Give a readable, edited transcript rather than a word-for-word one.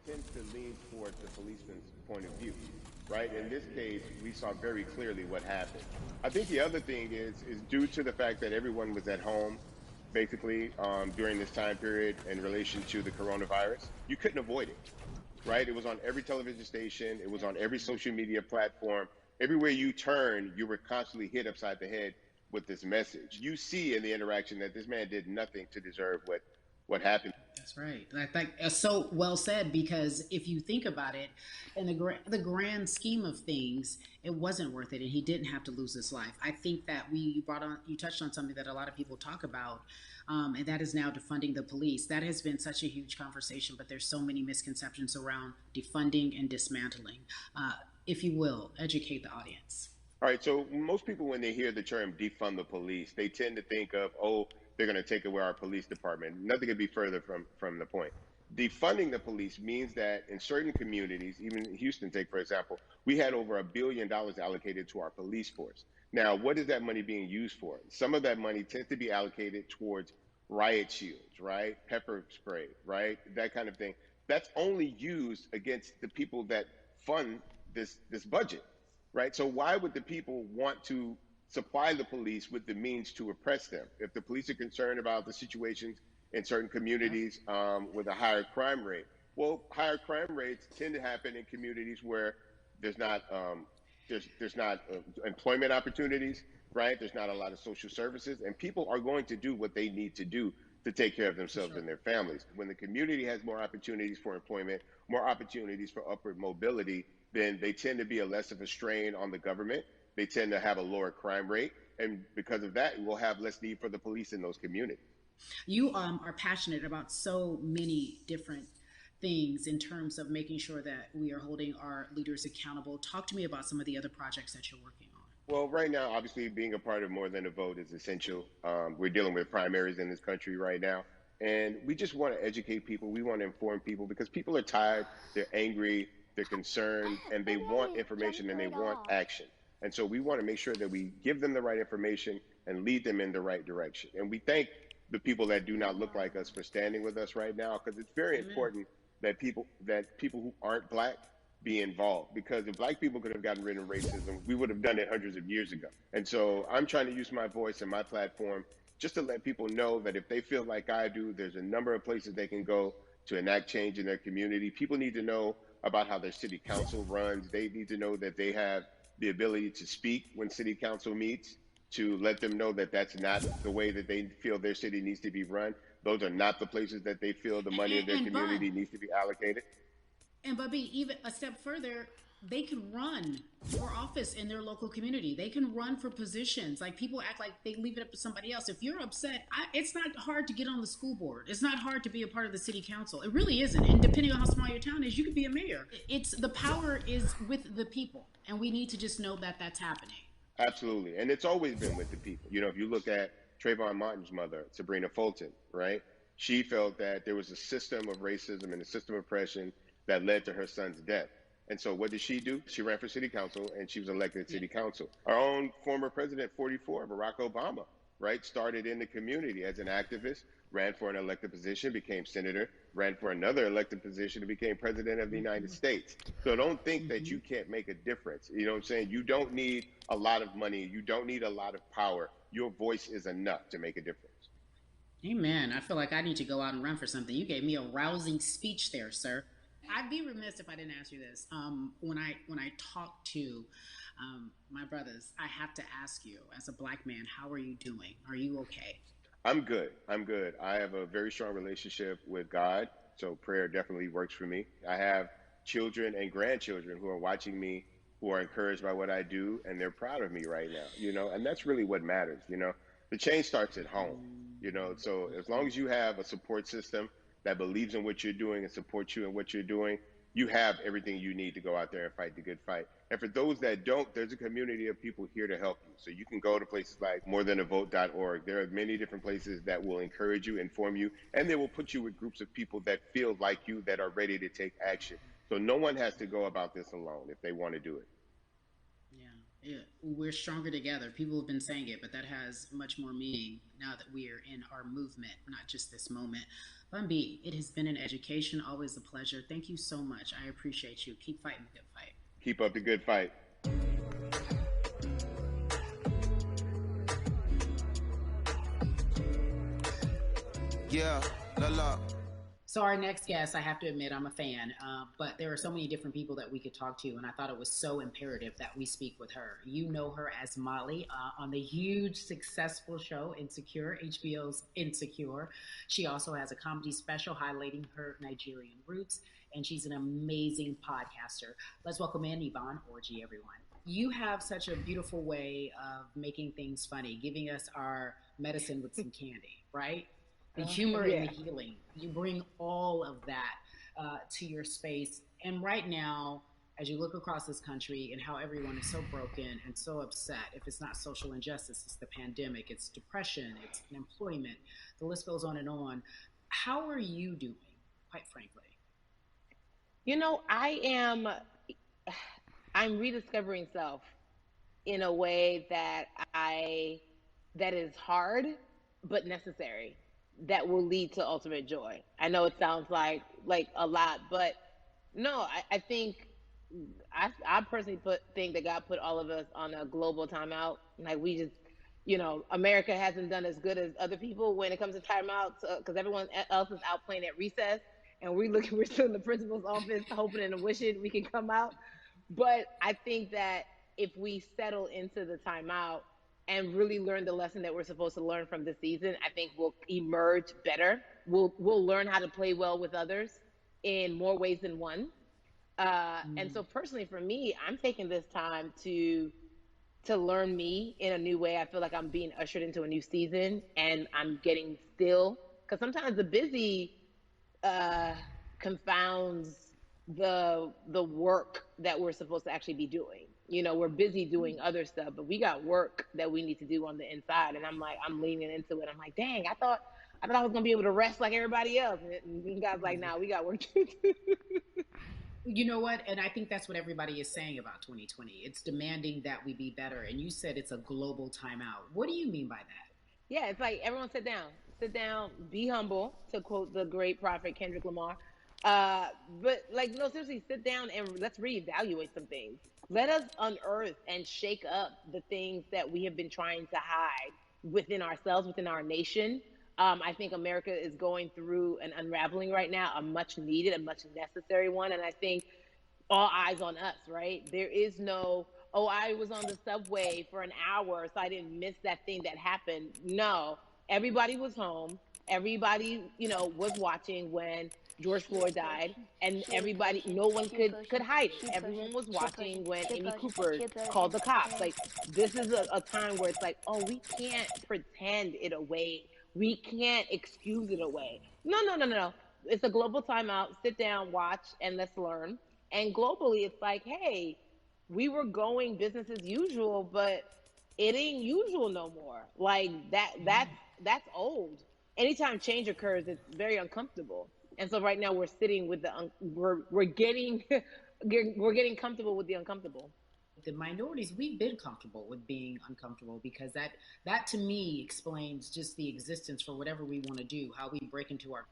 tends to lean towards the policeman's point of view, right? In this case, we saw very clearly what happened. I think the other thing is due to the fact that everyone was at home, basically, during this time period in relation to the coronavirus. You couldn't avoid it, right? It was on every television station. It was on every social media platform. Everywhere you turn, you were constantly hit upside the head with this message. You see in the interaction that this man did nothing to deserve what happened. That's right. I think so well said, because if you think about it, in the grand scheme of things, it wasn't worth it, and he didn't have to lose his life. I think that you touched on something that a lot of people talk about, and that is now defunding the police. That has been such a huge conversation, but there's so many misconceptions around defunding and dismantling. If you will, educate the audience. All right, so most people, when they hear the term defund the police, they tend to think of, oh, they're going to take away our police department. Nothing could be further from the point. Defunding the police means that in certain communities, even Houston, take for example, we had over $1 billion allocated to our police force. Now, what is that money being used for? Some of that money tends to be allocated towards riot shields, right? Pepper spray, right? That kind of thing. That's only used against the people that fund this budget, right? So why would the people want to supply the police with the means to oppress them? If the police are concerned about the situations in certain communities with a higher crime rate, well, higher crime rates tend to happen in communities where there's not employment opportunities, right? There's not a lot of social services, and people are going to do what they need to do to take care of themselves and their families. When the community has more opportunities for employment, more opportunities for upward mobility, then they tend to be a less of a strain on the government. They tend to have a lower crime rate. And because of that, we'll have less need for the police in those communities. You are passionate about so many different things in terms of making sure that we are holding our leaders accountable. Talk to me about some of the other projects that you're working on. Well, right now, obviously, being a part of More Than a Vote is essential. We're dealing with primaries in this country right now. And we just want to educate people. We want to inform people because people are tired, they're angry, they're concerned, and they want information and they want action. And so we want to make sure that we give them the right information and lead them in the right direction. And we thank the people that do not look like us for standing with us right now, because it's very important that people who aren't black be involved, because if black people could have gotten rid of racism, we would have done it hundreds of years ago. And so I'm trying to use my voice and my platform just to let people know that if they feel like I do, there's a number of places they can go to enact change in their community. People need to know about how their city council runs. They need to know that they have the ability to speak when city council meets, to let them know that that's not the way that they feel their city needs to be run. Those are not the places that they feel the money of their community needs to be allocated. And Bubby, even a step further, they can run for office in their local community. They can run for positions. Like, people act like they leave it up to somebody else. If you're upset, it's not hard to get on the school board. It's not hard to be a part of the city council. It really isn't. And depending on how small your town is, you could be a mayor. It's the power is with the people, and we need to just know that that's happening. Absolutely. And it's always been with the people. You know, if you look at Trayvon Martin's mother, Sabrina Fulton, right? She felt that there was a system of racism and a system of oppression that led to her son's death. And so what did she do? She ran for city council and she was elected to city council. Our own former president, 44, Barack Obama, right, started in the community as an activist, ran for an elected position, became senator, ran for another elected position and became president of the United States. So don't think that you can't make a difference. You know what I'm saying? You don't need a lot of money. You don't need a lot of power. Your voice is enough to make a difference. Amen. I feel like I need to go out and run for something. You gave me a rousing speech there, sir. I'd be remiss if I didn't ask you this. When I talk to my brothers, I have to ask you, as a black man, how are you doing? Are you okay? I'm good. I'm good. I have a very strong relationship with God, so prayer definitely works for me. I have children and grandchildren who are watching me, who are encouraged by what I do, and they're proud of me right now, you know, and that's really what matters, you know. The change starts at home, you know, so as long as you have a support system that believes in what you're doing and supports you in what you're doing, you have everything you need to go out there and fight the good fight. And for those that don't, there's a community of people here to help you. So you can go to places like morethanavote.org. There are many different places that will encourage you, inform you, and they will put you with groups of people that feel like you, that are ready to take action. So no one has to go about this alone if they want to do it. Yeah. Yeah, we're stronger together. People have been saying it, but that has much more meaning now that we are in our movement, not just this moment. Bumby, it has been an education, always a pleasure. Thank you so much. I appreciate you. Keep fighting the good fight. Keep up the good fight. Yeah, la la. So our next guest, I have to admit, I'm a fan, but there are so many different people that we could talk to, and I thought it was so imperative that we speak with her. You know her as Molly on the huge, successful show Insecure, HBO's Insecure. She also has a comedy special highlighting her Nigerian roots, and she's an amazing podcaster. Let's welcome in Yvonne Orji, everyone. You have such a beautiful way of making things funny, giving us our medicine with some candy, right? The humor and Yeah. the healing. You bring all of that to your space. And right now, as you look across this country and how everyone is so broken and so upset, if it's not social injustice, it's the pandemic, it's depression, it's unemployment, the list goes on and on. How are you doing, quite frankly? I'm rediscovering self in a way that is hard but necessary, that will lead to ultimate joy. I know it sounds like a lot, but no, I think I personally think that God put all of us on a global timeout. Like we just, America hasn't done as good as other people when it comes to timeouts because everyone else is out playing at recess, and we're still in the principal's office hoping and wishing we can come out. But I think that if we settle into the timeout and really learn the lesson that we're supposed to learn from this season, I think we'll emerge better. We'll learn how to play well with others in more ways than one. And Mm. so personally for me, I'm taking this time to learn me in a new way. I feel like I'm being ushered into a new season, and I'm getting still, because sometimes the busy uh, confounds the work that we're supposed to actually be doing. We're busy doing other stuff, but we got work that we need to do on the inside. And I'm leaning into it. I'm like, dang, I thought I was gonna be able to rest like everybody else. And God's like, nah, we got work to do. You know what? And I think that's what everybody is saying about 2020. It's demanding that we be better. And you said it's a global timeout. What do you mean by that? Yeah, it's like everyone sit down, be humble, to quote the great prophet Kendrick Lamar. Uh, but like, no, seriously, sit down and let's reevaluate some things. Let us unearth and shake up the things that we have been trying to hide within ourselves, within our nation. I think America is going through an unraveling right now, a much needed, a much necessary one. And I think all eyes on us, right? There is no, oh, I was on the subway for an hour, so I didn't miss that thing that happened. No, everybody was home. Everybody, was watching when George Floyd died, and everybody, no one could hide it. Everyone was watching when Amy Cooper called the cops. Like, this is a time where it's like, oh, we can't pretend it away. We can't excuse it away. No, no, no, no, no. It's a global timeout. Sit down, watch, and let's learn. And globally, it's like, hey, we were going business as usual, but it ain't usual no more. Like that Yeah. that's old. Anytime change occurs, it's very uncomfortable. And so right now we're sitting with we're getting we're getting comfortable with the uncomfortable. The minorities, we've been comfortable with being uncomfortable because that to me explains just the existence for whatever we want to do, how we break into our